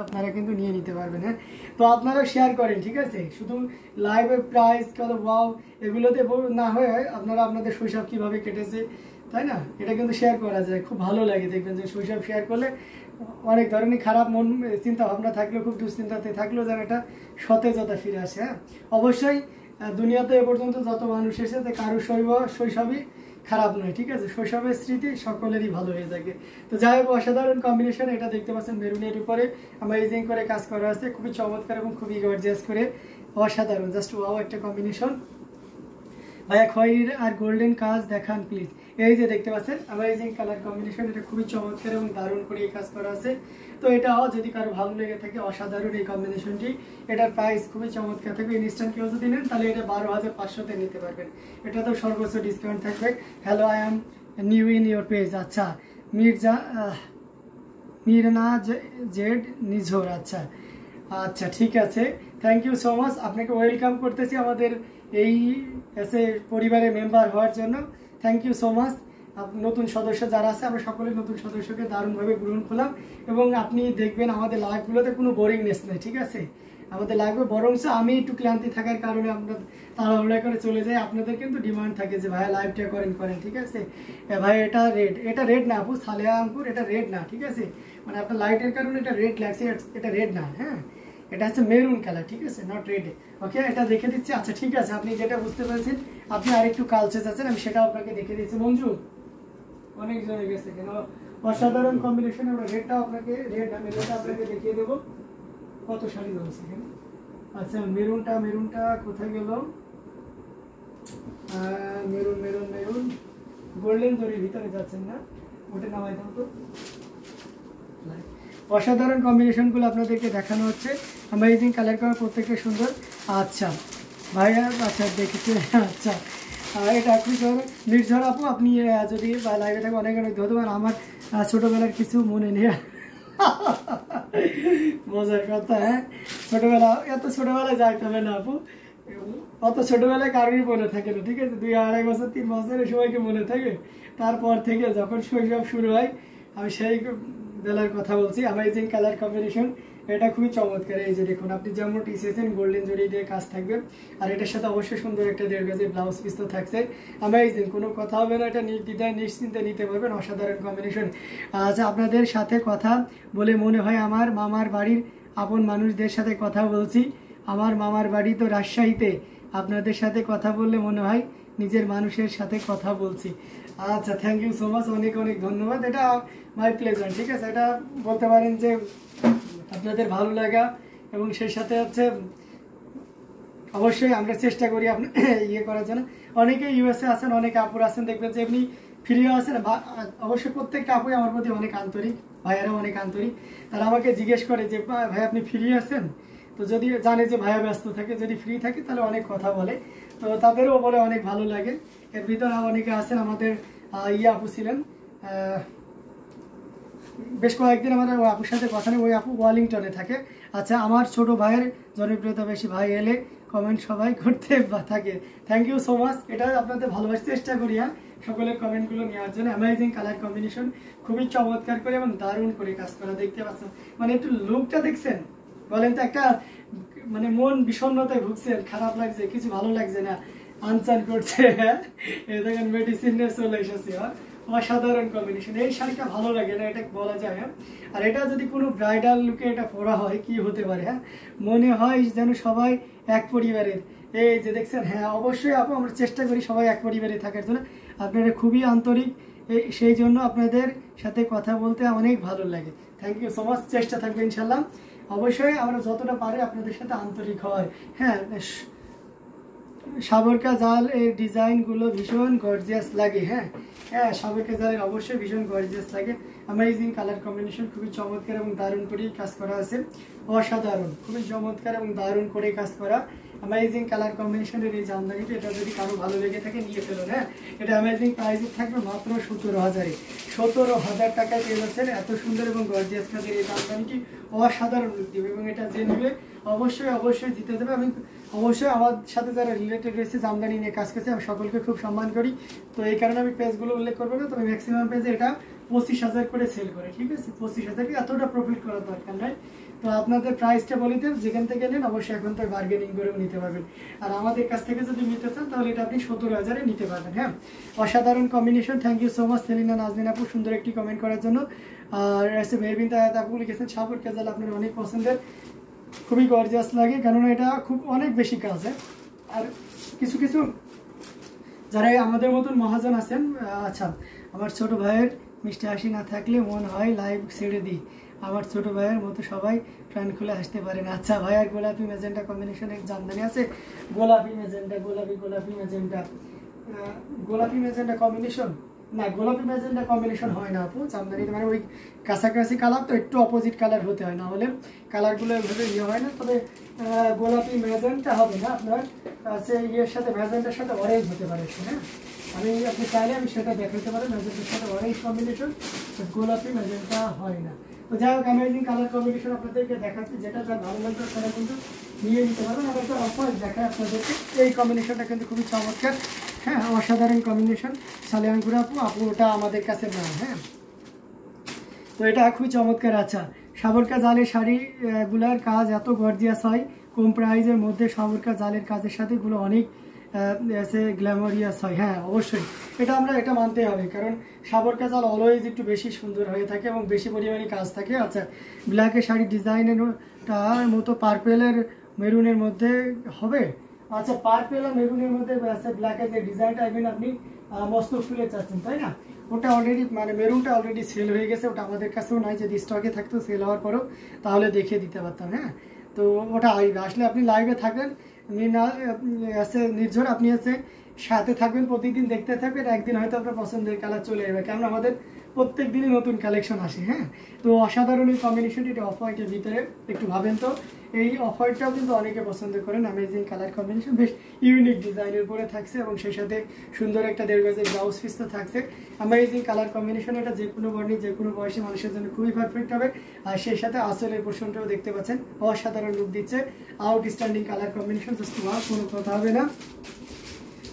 আপনারা কিন্তু নিয়ে নিতে পারবেন। হ্যাঁ, তো আপনারা শেয়ার করেন, ঠিক আছে? শুধু লাইভে প্রাইস কত ওয়াও এগুলোতে না হয়ে আপনারা আপনাদের শৈশব কিভাবে কেটেছে, তাই না, এটা কিন্তু শেয়ার করা যায়, খুব ভালো লাগে। দেখবেন যে শৈশব শেয়ার করলে অনেক ধরনের খারাপ মন চিন্তা ভাবনা থাকলেও, খুব দুশ্চিন্তাতে থাকলেও যেন একটা সতেজতা ফিরে আসে। হ্যাঁ, অবশ্যই দুনিয়াতে এ পর্যন্ত যত মানুষ এসেছে কারো শৈশবই খারাপ নয়, ঠিক আছে? শৈশবের স্মৃতি সকলেরই ভালো হয়ে থাকে। তো যাই হোক, অসাধারণ কম্বিনেশন। এটা দেখতে পাচ্ছেন মেরুনের উপরে অ্যামেজিং করে কাজ করা আছে, খুবই চমৎকার এবং খুবই গর্জিয়াস করে, অসাধারণ, জাস্ট ওয়াও একটা কম্বিনেশন। ভাইয়া খয়েরির আর গোল্ডেন কাজ দেখান প্লিজ। এই যে দেখতে পাচ্ছেন অ্যামেজিং কালার কম্বিনেশন, এটা খুবই চমৎকার এবং দারুণ করে এই কাজ করা আছে। তো এটাও যদি কারো ভালো লেগে থাকে, অসাধারণ এই কম্বিনেশনটি। এটার প্রাইস খুবই চমৎকার থাকবে। ইনস্ট্যান্ট কেউ যদি নেন তাহলে এটা 12,500-তে নিতে পারবেন। এটা তো সর্বোচ্চ ডিসকাউন্ট থাকবে। Hello, I am new in your page. আচ্ছা, মিরনা জেড নিঝোর। আচ্ছা আচ্ছা, ঠিক আছে, থ্যাংক ইউ সো মাচ। আপনাকে ওয়েলকাম করতেছি আমাদের এই পরিবারের মেম্বার হওয়ার জন্য। Thank you so much. নতুন সদস্য যারা আছে, আমরা সকলে নতুন সদস্যকে দারুণভাবে গ্রহণ করলাম। এবং আপনি দেখবেন আমাদের লাইভগুলোতে কোনো বোরিংনেস নেই, ঠিক আছে? আমাদের লাইভে বরঞ্চ আমি একটু ক্লান্তি থাকার কারণে আমরা তাড়াহুড়া করে চলে যাই। আপনাদের কিন্তু ডিমান্ড থাকে যে ভাইয়া লাইভটা করেন, ঠিক আছে? ভাই এটা রেড না আপু, সালেহা আঙ্কুর, এটা রেড না, ঠিক আছে? মানে আপনার লাইটের কারণে এটা রেড লাগছে, এটা রেড না। হ্যাঁ, এটা হচ্ছে মেরুন কালার, ঠিক আছে, নট রেড। ওকে, এটা দেখে দিচ্ছি। আচ্ছা, ঠিক আছে, আপনি যেটা বুঝতে পেরেছেন, আপনি আরেকটু কালচে চাচ্ছেন, আমি সেটাও আপনাকে দেখে দিচ্ছি। মঞ্জু অনেক জনে গেছে কেন, অসাধারণ কম্বিনেশন। আমরা রেডটাও আপনাকে, রেড আমি রেডটা আপনাকে দেখিয়ে দেবো। কত শাড়ি জমছে এখানে। আচ্ছা, মেরুনটা কোথায় গেল? মেরুন গোল্ডেন জরির ভিতরে যাচ্ছেন না, ওটা নামাই দাও তো। অসাধারণ কম্বিনেশনগুলো আপনাদেরকে দেখানো হচ্ছে। অ্যামেজিং কালার করা, প্রত্যেকটা সুন্দর। আচ্ছা ভাইয়া, আচ্ছা দেখেছি। আচ্ছা, এটা নির্ঝর আপু, আপনি যদি লাইভে থাকে অনেক ধন্যবাদ। আমার ছোটোবেলার কিছু মনে নেই। মজার কথা। হ্যাঁ, এত ছোটোবেলায় যাইতে হবে না আপু, অত ছোটোবেলায় কারোরই মনে থাকে না, ঠিক আছে? 2-2.5 বছর 3 বছরের সবাইকে মনে থাকে। তারপর থেকে যখন শৈশব শুরু হয়, আমি সেই বেলার কথা বলছি। অ্যামেজিং কালার কম্বিনেশন, এটা খুবই চমৎকার। এই যে দেখুন, আপনি যেমন এসেছেন গোল্ডেন জরি দিয়ে কাজ থাকবে, আর এটার সাথে অবশ্যই সুন্দর একটা 1.5 গজের ব্লাউজ পিস তো থাকছে। অ্যামেজিং, কোনো কথা হবে না, এটা নির্দ্বিধায় নিশ্চিন্তে নিতে পারবেন। অসাধারণ কম্বিনেশন। আচ্ছা, আপনাদের সাথে কথা বলে মনে হয় আমার মামার বাড়ির আপন মানুষদের সাথে কথা বলছি। আমার মামার বাড়ি তো রাজশাহীতে, আপনাদের সাথে কথা বললে মনে হয় নিজের মানুষের সাথে কথা বলছি। আচ্ছা, থ্যাংক ইউ সো মাচ, অনেক অনেক ধন্যবাদ। এটা মাই প্লেজার, ঠিক আছে? এটা বলতে পারেন যে আপনাদের ভালো লাগা, এবং সেই সাথে হচ্ছে অবশ্যই আমরা চেষ্টা করি আপনার ইয়ে করার জন্য। অনেকে ইউএসএ আছেন, অনেকে আপুর আছেন, দেখবেন যে এমনি ফ্রিও আছেন। অবশ্যই প্রত্যেকটা আপুই আমার প্রতি অনেক আন্তরিক, ভাইয়ারাও অনেক আন্তরিক। তারা আমাকে জিজ্ঞেস করে যে ভাই আপনি ফ্রি আছেন? তো যদি জানে যে ভাইয়া ব্যস্ত থাকে, যদি ফ্রি থাকে তাহলে অনেক কথা বলে, তো তাদেরও বলে অনেক ভালো লাগে। এর ভিতরে অনেকে আছেন, আমাদের আপু ছিলেন, বেশ কয়েকদিন আমার ওই আপুর সাথে কথা নেই, ওই আপু ওয়ালিংটনে থাকে। আচ্ছা, আমার ছোট ভাইয়ের জনপ্রিয়তা বেশি, ভাই এলে কমেন্ট সবাই করতে থাকে। Thank you so much. এটা আপনাদের ভালোবাসার চেষ্টা করি, হ্যাঁ, সকলের কমেন্টগুলো নেওয়ার জন্য। অ্যামেজিং কালার কম্বিনেশন, খুবই চমৎকার করে এবং দারুণ করে কাজ করা, দেখতে পাচ্ছেন। মানে একটু লুকটা দেখছেন, বলেন তো, একটা মানে মন বিষণ্ণতায় ভুগছেন, খারাপ লাগছে, কিছু ভালো লাগছে না, আনচান করছে। হ্যাঁ, এই দেখেন মেডিসিন নিয়ে চলে এসেছি। অসাধারণ কম্বিনেশন। এই শাড়িটা ভালো লাগে না, এটা বলা যায়। হ্যাঁ, আর এটা যদি কোনো ব্রাইডাল লুকে এটা পরা হয়, কি হতে পারে? হ্যাঁ, মনে হয় যেন সবাই এক পরিবারের। এই যে দেখছেন, হ্যাঁ অবশ্যই আপু, আমরা চেষ্টা করি সবাই এক পরিবারে থাকার জন্য। আপনারা খুবই আন্তরিক, সেই জন্য আপনাদের সাথে কথা বলতে অনেক ভালো লাগে। Thank you so much. চেষ্টা থাকবে ইনশাল্লাহ, অবশ্যই আমরা যতটা পারি আপনাদের সাথে আন্তরিক হয়। হ্যাঁ, সাবরকা জাল এর ডিজাইনগুলো ভীষণ গর্জিয়াস লাগে। হ্যাঁ হ্যাঁ, সাবরকা জালের অবশ্যই ভীষণ গর্জিয়াস লাগে। অ্যামেজিং কালার কম্বিনেশন, খুবই চমৎকার এবং দারুণ করে কাজ করা আছে। অসাধারণ, খুবই চমৎকার এবং দারুণ করে কাজ করা। অ্যামেজিং কালার কম্বিনেশনের এই জামদানিটা, এটা যদি কারো ভালো লেগে থাকে নিয়ে ফেলুন। হ্যাঁ, এটা অ্যামেজিং প্রাইসে থাকবে মাত্র 17,000-এ। 17,000 টাকায় পেয়ে যাচ্ছেন এত সুন্দর এবং গর্জিয়াস কাজের এই জামদানিটি। অসাধারণ লুক দেবে, এবং এটা যে নেবে অবশ্যই অবশ্যই জিতে যাবে। আমি অবশ্যই আমার সাথে যারা রিলেটেড রয়েছে জামদানি নিয়ে কাজ করছে, আমি সকলকে খুব সম্মান করি। তো এই কারণে আমি পেজগুলো উল্লেখ করবো না, তবে ম্যাক্সিমাম পেজে এটা 25,000 করে সেল করে, ঠিক আছে? 25,000, এতটা প্রফিট করার দরকার নাই। তো আপনাদের প্রাইসটা বলে দেব, যেখান থেকে নেন অবশ্যই এখন তো বার্গেনিং করেও নিতে পারবেন। আর আমাদের কাছ থেকে যদি নিতে চান তাহলে এটা আপনি 17,000-এ নিতে পারবেন। হ্যাঁ, অসাধারণ combination. Thank you so much Selina Nazmin আপু সুন্দর একটি কমেন্ট করার জন্য। আর এসে মেহবিন তায়াত আপু লিখেছেন সাবর কাজাল আপনার অনেক পছন্দের, খুবই গর্জিয়াস লাগে, কেননা এটা খুব অনেক বেশি কাজ। হ্যাঁ, আর কিছু কিছু যারা আমাদের মতন মহাজন আছেন, আচ্ছা আমার ছোট ভাইয়ের মিষ্টি হাসি না থাকলে মন হয় লাইভ ছেড়ে দিই, আমার ছোট ভাইয়ের মতো সবাই প্রাণ খুলে আসতে পারেন। আচ্ছা ভাইয়ার গোলাপি ম্যাজেন্টা কম্বিনেশনের জামদানি আছে, গোলাপি ম্যাজেন্টা, গোলাপি ম্যাজেন্টা, গোলাপি ম্যাজেন্টা কম্বিনেশন না, গোলাপি ম্যাজেন্টা কম্বিনেশন হয় না আপু জামদানিতে, মানে ওই কাছাকাছি কালার তো একটু অপোজিট কালার হতে হয়, না হলে কালারগুলো এভাবে ইয়ে হয় না। তবে গোলাপি ম্যাজেন্টা হবে না আপনার, আছে ইয়ের সাথে ম্যাজেন্টার সাথে অরেঞ্জ হতে পারে। হ্যাঁ, আপনি চাইলে আমি সেটা দেখাতে পারি, ম্যাজেন্টার সাথে অরেঞ্জ কম্বিনেশন, গোলাপি ম্যাজেন্টা হয় না। তো যাই হোক, অ্যামেজিং কালার কম্বিনেশন আপনাদেরকে দেখাচ্ছি, যেটা যার ভালো লাগবে সেটা কিন্তু নিয়ে নিতে পারবেন। আবার একটা অফার দেখায় আপনাদেরকে, এই কম্বিনেশনটা কিন্তু খুবই চমৎকার। হ্যাঁ, অসাধারণ কম্বিনেশন। সালেহানপুর আপু ওটা আমাদের কাছে না। হ্যাঁ, তো এটা খুবই চমৎকার। আচ্ছা, সাবরকা জালের শাড়িগুলার কাজ এত গর্জিয়াস হয় কম প্রাইজের মধ্যে, সাবরকা জালের কাজের সাথে এগুলো অনেক গ্ল্যামোরিয়াস হয়। হ্যাঁ অবশ্যই, এটা মানতে হবে, কারণ সাবরকা জাল অলওয়েজ একটু বেশি সুন্দর হয়ে থাকে এবং বেশি পরিমাণে কাজ থাকে। আচ্ছা, ব্ল্যাকের শাড়ি ডিজাইনের মতো পার্পেলের মেরুনের মধ্যে হবে। আচ্ছা, পার্পেল আর মেরুনের মধ্যে ব্ল্যাকের যে ডিজাইনটা আপনি মস্ত ফুলে চাচ্ছেন, তাই না? ওটা অলরেডি মানে মেরুনটা অলরেডি সেল হয়ে গেছে, ওটা আমাদের কাছেও নাই, যদি স্টকে থাকতো সেল হওয়ার পরেও তাহলে দেখিয়ে দিতে পারতাম। হ্যাঁ, তো ওটা আসলে আপনি লাইভে থাকবেন নির্ঝর, আপনি সাথে থাকবেন, প্রতিদিন দেখতে থাকবেন, একদিন হয়তো আপনার পছন্দের কালার চলে যাবে, কেননা আমাদের প্রত্যেক দিনই নতুন কালেকশন আসে। হ্যাঁ, তো অসাধারণ এই কম্বিনেশনটি, এটা অফ হোয়াইটের ভিতরে, একটু ভাবেন তো এই অফ হোয়াইটটাও কিন্তু অনেকে পছন্দ করেন। অ্যামেজিং কালার কম্বিনেশন, বেশ ইউনিক ডিজাইনের উপরে থাকছে এবং সেই সাথে সুন্দর একটা 1.5 গজের ব্লাউজ পিস তো থাকছে। অ্যামেজিং কালার কম্বিনেশন, এটা যে কোনো বর্ণে যে কোনো বয়সী মানুষের জন্য খুবই পারফেক্ট হবে। আর সেই সাথে আসলের পোর্শনটাও দেখতে পাচ্ছেন, অসাধারণ লুক দিচ্ছে, outstanding colour combination, just wow, কোনো কথা হবে না,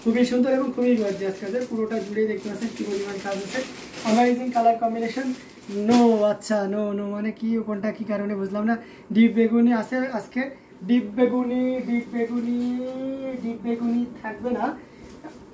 খুবই সুন্দর এবং খুবই গর্জিয়াস কাজের, পুরোটা জুড়েই দেখতে পাচ্ছেন কি পরিমাণ কাজ আছে। Amazing colour combination. নো, আচ্ছা নো মানে কি, কোনটা কি কারণে বুঝলাম না। ডিপ বেগুনি আছে আজকে, ডিপ বেগুনি থাকবে না,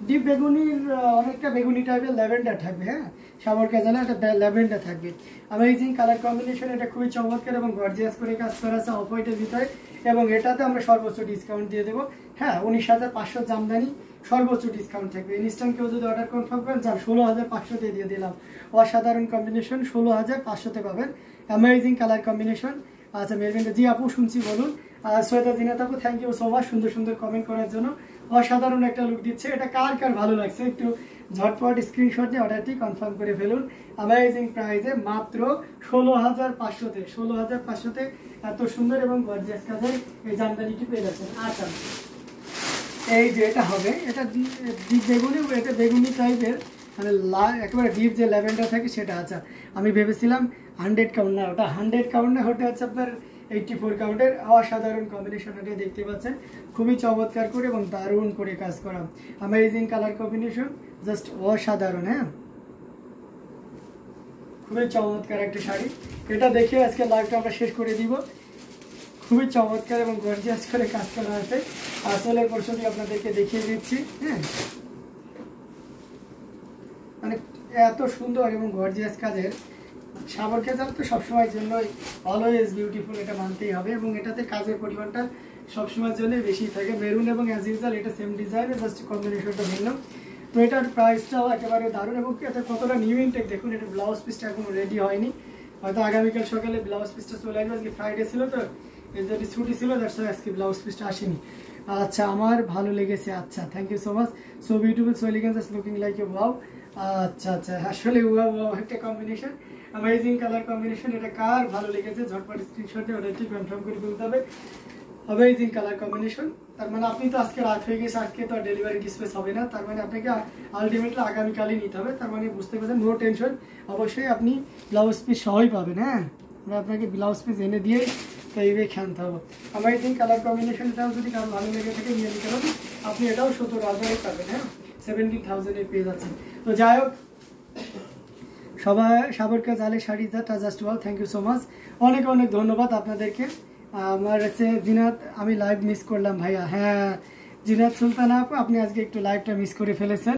ডিপ বেগুনির অনেকটা বেগুনি টাইপের ল্যাভেন্ডার থাকবে। হ্যাঁ, সাবরকা জালে একটা ল্যাভেন্ডার থাকবে। অ্যামেজিং কালার কম্বিনেশন, এটা খুবই চমৎকার এবং গর্জিয়াস করে কাজ করা আছে অফ হোয়াইটের ভিতরে, এবং এটাতে আমরা সর্বোচ্চ ডিসকাউন্ট দিয়ে দেবো। হ্যাঁ, 19,500 জামদানি, সর্বোচ্চ ডিসকাউন্ট থাকবে। ইনস্ট্যান্ট কেউ যদি অর্ডার কনফার্ম করেন, যান 16,500 দিয়ে দিলাম। অসাধারণ কম্বিনেশন, 16,500 পাবেন। Amazing colour combination. আচ্ছা মেরবিন্দা জি আপু শুনছি, বলুন। সৈয়দা জিনাত আপু থ্যাংক ইউ সো মাচ সুন্দর সুন্দর কমেন্ট করার জন্য। অসাধারণ একটা লুক দিচ্ছে, এটা কার ভালো লাগছে একটু ঝটপট স্ক্রিনশট নিয়ে অর্ডারটি কনফার্ম করে ফেলুন। অ্যামেজিং প্রাইসে মাত্র 16,500-তে, 16,500-তে এত সুন্দর এবং গর্জিয়াস কাজের এই জামদানিটি পেয়ে যাচ্ছেন। আচ্ছা, এই যে এটা হবে, এটা ডিপ বেগুনি, এটা বেগুনি টাইপের, মানে একেবারে ডিপ যে ল্যাভেন্ডার থাকে সেটা। আচ্ছা, আমি ভেবেছিলাম 100 কাউন্ট, না ওটা 100 কাউন্ট না, ওটা হচ্ছে আপনার 84 কাউন্টের। অসাধারণ কম্বিনেশন, এটা দেখতে পাচ্ছেন, খুবই চমৎকার করে এবং দারুণ করে কাজ করা। অ্যামেজিং কালার কম্বিনেশন, জাস্ট অসাধারণ। হ্যাঁ, খুবই চমৎকার একটা শাড়ি, এটা দেখে আজকে লাইভটা আমরা শেষ করে দিব। খুবই চমৎকার এবং গর্জিয়াস করে কাজ করা আছে। আসলের পোর্শনটি আপনাদেরকে দেখিয়ে দিচ্ছি। হ্যাঁ, মানে এত সুন্দর এবং গর্জিয়াস কাজের সাবরকা জাল তো সবসময়ের জন্যই অলওয়েজ বিউটিফুল, এটা মানতেই হবে, এবং এটাতে কাজের পরিমাণটা সবসময়ের জন্যই বেশি থাকে। মেরুন এবং অ্যাজ ইউজুয়াল এটা সেম ডিজাইনের, জাস্ট কম্বিনেশনটা ভিন্ন। তো এটার প্রাইসটাও একেবারে দারুণ, এবং এটা কতটা নিউ ইনটেক দেখুন। এটা ব্লাউজ পিসটা এখনো রেডি হয়নি, হয়তো আগামীকাল সকালে ব্লাউজ পিসটা চলে আসবে। আজকে ফ্রাইডে ছিল তো, যদি ছুটি ছিল, দ্যাটস ওয়াই আজকে ব্লাউজ পিসটা আসেনি। আচ্ছা, আমার ভালো লেগেছে। আচ্ছা, thank you so much, so beautiful, so elegant, just looking like a wow. আচ্ছা, আসলে ওয়াও একটা কম্বিনেশন, অ্যামেজিং কালার কম্বিনেশন। এটা কার ভালো লেগেছে ঝটপট স্ক্রিনশটে অর্ডারটি কনফার্ম করে ফেলতে হবে। অ্যামেজিং কালার কম্বিনেশন, তার মানে আপনি তো আজকে রাত হয়ে গেছে, আজকে তো ডেলিভারি ডিসপ্লেস হবে না, তার মানে আপনাকে আলটিমেটলি আগামীকালই নিতে হবে। তার মানে বুঝতে পারছেন, নো টেনশন, অবশ্যই আপনি ব্লাউজ পিস সহই পাবেন। হ্যাঁ, আমরা আপনাকে ব্লাউজ পিস এনে দিয়ে তো এইভাবে খেলতে হবে। অ্যামেজিং কালার কম্বিনেশন, এটাও যদি কারো ভালো লেগে থাকে নিয়ে নিতে হবে, আপনি এটাও 17,000 পাবেন। হ্যাঁ, 17,000 পেয়ে যাচ্ছেন। তো যাই হোক, সবাই সাবরকা জালে sari just wow, thank you so much, অনেক অনেক ধন্যবাদ আপনাদেরকে। আমার হচ্ছে জিনাত, আমি লাইভ মিস করলাম ভাইয়া। হ্যাঁ জিনাত সুলতানা আপু, আপনি আজকে একটু লাইভটা মিস করে ফেলেছেন।